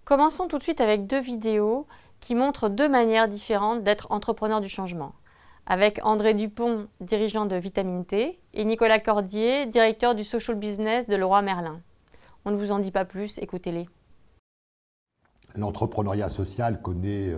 Commençons tout de suite avec deux vidéos qui montrent deux manières différentes d'être entrepreneur du changement. Avec André Dupont, dirigeant de Vitamine T, et Nicolas Cordier, directeur du social business de Leroy Merlin. On ne vous en dit pas plus, écoutez-les. L'entrepreneuriat social connaît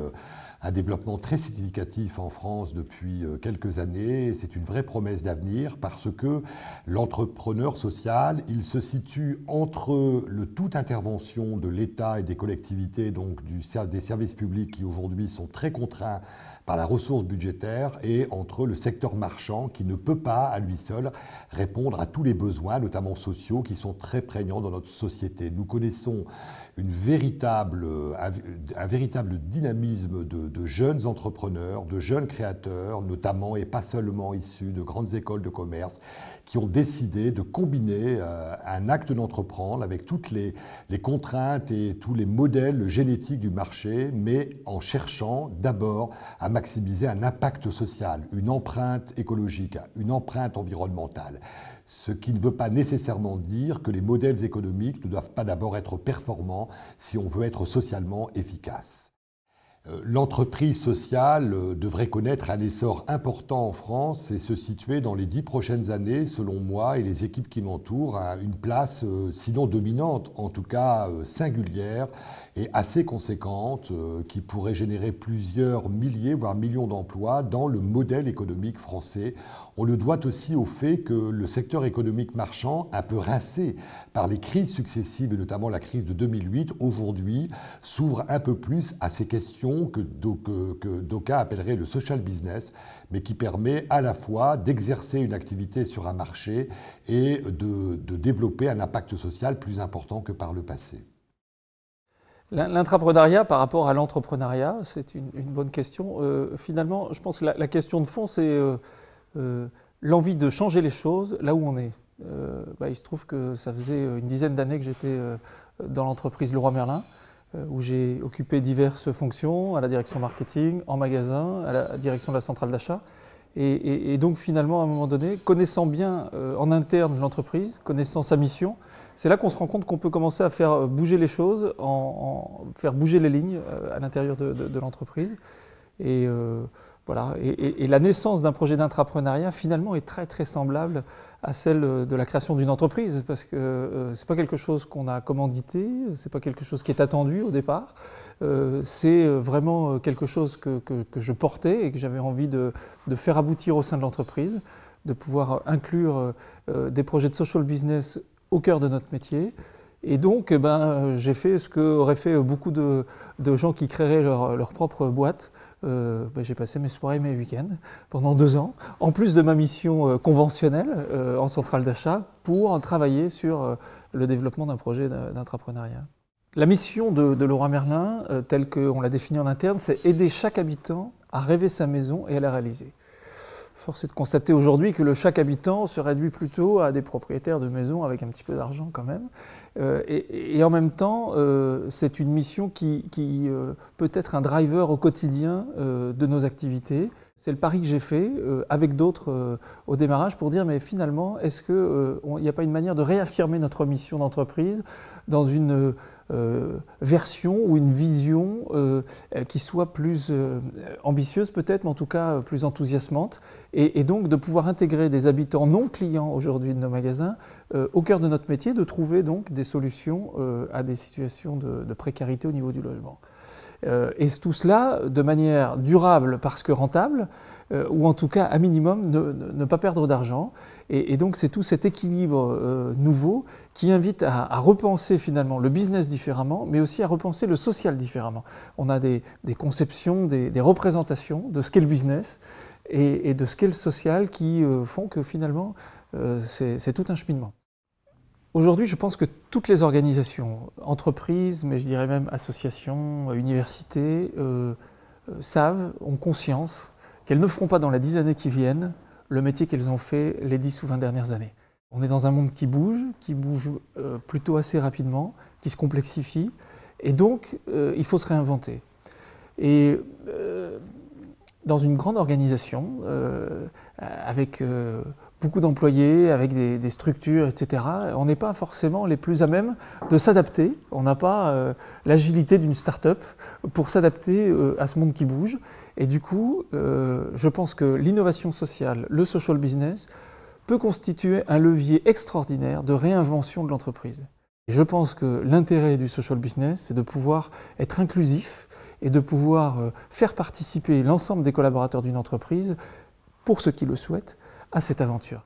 un développement très significatif en France depuis quelques années. C'est une vraie promesse d'avenir parce que l'entrepreneur social, il se situe entre le toute intervention de l'État et des collectivités, donc des services publics qui aujourd'hui sont très contraints par la ressource budgétaire, et entre le secteur marchand qui ne peut pas à lui seul répondre à tous les besoins, notamment sociaux, qui sont très prégnants dans notre société. Nous connaissons un véritable dynamisme de jeunes entrepreneurs, de jeunes créateurs, notamment et pas seulement issus de grandes écoles de commerce, qui ont décidé de combiner un acte d'entreprendre avec toutes les contraintes et tous les modèles génétiques du marché, mais en cherchant d'abord à maximiser un impact social, une empreinte écologique, une empreinte environnementale. Ce qui ne veut pas nécessairement dire que les modèles économiques ne doivent pas d'abord être performants si on veut être socialement efficace. L'entreprise sociale devrait connaître un essor important en France et se situer dans les 10 prochaines années, selon moi et les équipes qui m'entourent, à une place, sinon dominante, en tout cas singulière et assez conséquente, qui pourrait générer plusieurs milliers, voire millions d'emplois dans le modèle économique français. On le doit aussi au fait que le secteur économique marchand, un peu rincé par les crises successives, et notamment la crise de 2008, aujourd'hui s'ouvre un peu plus à ces questions que d'aucuns appelleraient le social business, mais qui permet à la fois d'exercer une activité sur un marché et de développer un impact social plus important que par le passé. L'intrapreneuriat par rapport à l'entrepreneuriat, c'est une bonne question. Finalement, je pense que la question de fond, c'est l'envie de changer les choses là où on est. Il se trouve que ça faisait une dizaine d'années que j'étais dans l'entreprise Leroy Merlin, où j'ai occupé diverses fonctions, à la direction marketing, en magasin, à la direction de la centrale d'achat. Et donc finalement, à un moment donné, connaissant bien en interne l'entreprise, connaissant sa mission, c'est là qu'on se rend compte qu'on peut commencer à faire bouger les choses, faire bouger les lignes à l'intérieur de l'entreprise. Et voilà. Et la naissance d'un projet d'intrapreneuriat, finalement, est très très semblable à celle de la création d'une entreprise, parce que c'est pas quelque chose qu'on a commandité, c'est pas quelque chose qui est attendu au départ, c'est vraiment quelque chose que je portais et que j'avais envie de faire aboutir au sein de l'entreprise, de pouvoir inclure des projets de social business au cœur de notre métier. Et donc, j'ai fait ce qu'auraient fait beaucoup de gens qui créeraient leur propre boîte. J'ai passé mes soirées et mes week-ends pendant 2 ans, en plus de ma mission conventionnelle en centrale d'achat, pour travailler sur le développement d'un projet d'intrapreneuriat. La mission de Leroy Merlin, telle qu'on l'a définie en interne, c'est aider chaque habitant à rêver sa maison et à la réaliser. Force est de constater aujourd'hui que chaque habitant se réduit plutôt à des propriétaires de maisons avec un petit peu d'argent quand même. Et en même temps, c'est une mission qui peut être un driver au quotidien de nos activités. C'est le pari que j'ai fait avec d'autres au démarrage pour dire mais finalement, est-ce qu'il n'y a pas une manière de réaffirmer notre mission d'entreprise dans une version ou une vision qui soit plus ambitieuse peut-être, mais en tout cas plus enthousiasmante, et donc de pouvoir intégrer des habitants non clients aujourd'hui de nos magasins au cœur de notre métier, de trouver donc des solutions à des situations de précarité au niveau du logement. Et tout cela de manière durable parce que rentable, ou en tout cas à minimum ne pas perdre d'argent. Et donc c'est tout cet équilibre nouveau qui invite à repenser finalement le business différemment, mais aussi à repenser le social différemment. On a des conceptions, des représentations de ce qu'est le business et de ce qu'est le social qui font que finalement c'est tout un cheminement. Aujourd'hui, je pense que toutes les organisations, entreprises, mais je dirais même associations, universités, ont conscience qu'elles ne feront pas dans les 10 années qui viennent le métier qu'elles ont fait les 10 ou 20 dernières années. On est dans un monde qui bouge plutôt assez rapidement, qui se complexifie, et donc il faut se réinventer. Et dans une grande organisation, avec beaucoup d'employés, avec des structures, etc. On n'est pas forcément les plus à même de s'adapter. On n'a pas l'agilité d'une start-up pour s'adapter à ce monde qui bouge. Et du coup, je pense que l'innovation sociale, le social business, peut constituer un levier extraordinaire de réinvention de l'entreprise. Et je pense que l'intérêt du social business, c'est de pouvoir être inclusif et de pouvoir faire participer l'ensemble des collaborateurs d'une entreprise, pour ceux qui le souhaitent, à cette aventure.